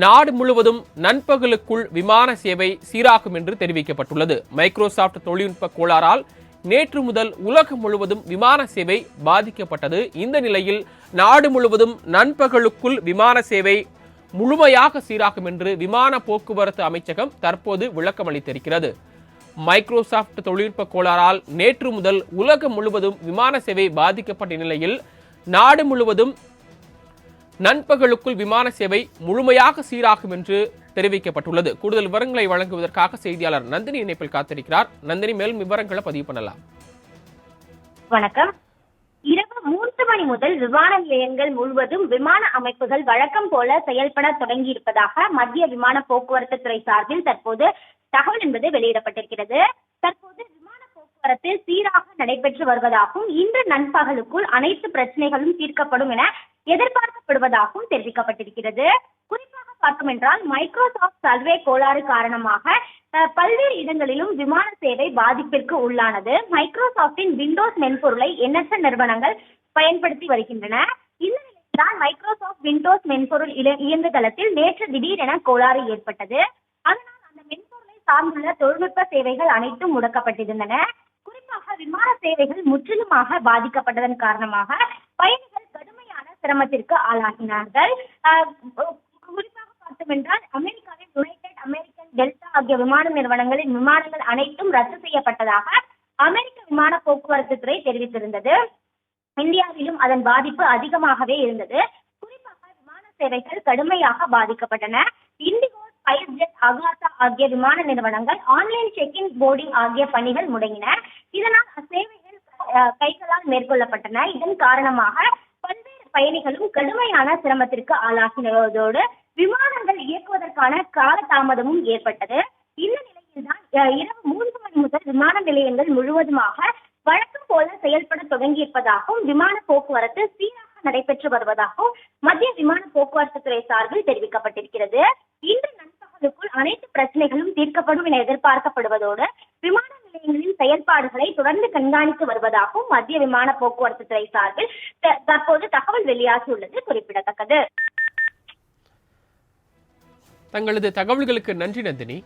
நாடு முழுவதும் நண்பகலுக்குள் விமான சேவை சீராகும் என்று தெரிவிக்கப்பட்டுள்ளது. மைக்ரோசாப்ட் தொழில்நுட்ப கோளாறால் நேற்று முதல் உலகம் முழுவதும் விமான சேவை பாதிக்கப்பட்டது. இந்த நிலையில் நாடு முழுவதும் நண்பகலுக்குள் விமான சேவை முழுமையாக சீராகும் என்று விமான போக்குவரத்து அமைச்சகம் தற்போது விளக்கம் அளித்திருக்கிறது. மைக்ரோசாப்ட் தொழில்நுட்ப கோளாறால் நேற்று முதல் உலகம் முழுவதும் விமான சேவை பாதிக்கப்பட்ட நிலையில் நாடு முழுவதும் நண்பகலுக்குள் விமான சேவை முழுமையாக சீராகும் என்று தெரிவிக்கப்பட்டுள்ளது. கூடுதல் விவரங்களை வழங்குவதற்காக செய்தியாளர் நந்தினி இணைப்பில் காத்திருக்கிறார். நந்தினி, மேலும் விவரங்களை பதிவு பண்ணலாம். வணக்கம். இரவு 3 மணி முதல் விமான நிலையங்கள் முழுவதும் விமான அமைப்புகள் வழக்கம் போல செயல்பட தொடங்கி இருப்பதாக மத்திய விமான போக்குவரத்து துறை சார்பில் தற்போது தகவல் என்பது வெளியிடப்பட்டிருக்கிறது. தற்போது விமான போக்குவரத்து சீராக நடைபெற்று வருவதாகவும் இன்று நண்பகலுக்குள் அனைத்து பிரச்சனைகளும் தீர்க்கப்படும் என எதிர்பார்க்கப்படுவதாகவும் தெரிவிக்கப்பட்டிருக்கிறது. குறிப்பாக பார்த்தோம் என்றால் மைக்ரோசாப்ட் சர்வே கோளாறு காரணமாக பல்வேறு இடங்களிலும் விமான சேவை பாதிப்பிற்கு உள்ளானது. மைக்ரோசாப்டின் விண்டோஸ் மென்பொருளை எண்ணற்ற நிறுவனங்கள் பயன்படுத்தி வருகின்றன. இந்த நிலையில்தான் மைக்ரோசாப்ட் விண்டோஸ் மென்பொருள் இயங்குதளத்தில் நேற்று திடீரென கோளாறு ஏற்பட்டது. அதனால் அந்த மென்பொருளை சார்ந்துள்ள தொழில்நுட்ப சேவைகள் அனைத்தும் முடக்கப்பட்டிருந்தன. குறிப்பாக விமான சேவைகள் முற்றிலுமாக பாதிக்கப்பட்டதன் காரணமாக பயணிகள் கடுமையான சிரமத்திற்கு ஆளாகினார்கள். குறிப்பாக பார்த்தோம் என்றால் அமெரிக்காவின் யுனைடெட் அமெரிக்கன் டெல்டா ஆகிய விமான நிறுவனங்களின் விமானங்கள் அனைத்தும் ரத்து செய்யப்பட்டதாக அமெரிக்க விமான போக்குவரத்து துறை தெரிவித்திருந்தது. இந்தியாவிலும் அதன் பாதிப்பு அதிகமாகவே இருந்தது. குறிப்பாக விமான சேவைகள் கடுமையாக பாதிக்கப்பட்டன. இண்டிகோ, ஸ்பைஸ்ஜெட், அகாசா ஆகிய விமான நிறுவனங்கள் ஆன்லைன் செக்இன், போர்டிங் ஆகிய பணிகள் முடங்கின. இதனால் சேவைகள் கைகளால் மேற்கொள்ளப்பட்டன. இதன் காரணமாக பல்வேறு பயணிகளும் கடுமையான சிரமத்திற்கு ஆளாகினதோடு விமானங்கள் இயக்குவதற்கான கால தாமதமும் ஏற்பட்டது. இந்த நிலையில்தான் இரவு 3 மணி முதல் விமான நிலையங்கள் முழுவதுமாக வழக்கம் போல செயல்பட தொடங்கியிருப்பதாகவும் விமான போக்குவரத்து சீராக நடைபெற்று வருவதாகவும் மத்திய விமான போக்குவரத்து துறை சார்பில் தெரிவிக்கப்பட்டிருக்கிறது. இன்று நண்பகலுக்குள் அனைத்து பிரச்சனைகளும் தீர்க்கப்படும் என எதிர்பார்க்கப்படுவதோடு விமான நிலையங்களின் செயல்பாடுகளை தொடர்ந்து கண்காணித்து வருவதாகவும் மத்திய விமான போக்குவரத்து துறை சார்பில் தற்போது தகவல் வெளியாகியுள்ளது குறிப்பிடத்தக்கது. தங்களது தகவல்களுக்கு நன்றி நந்தினி.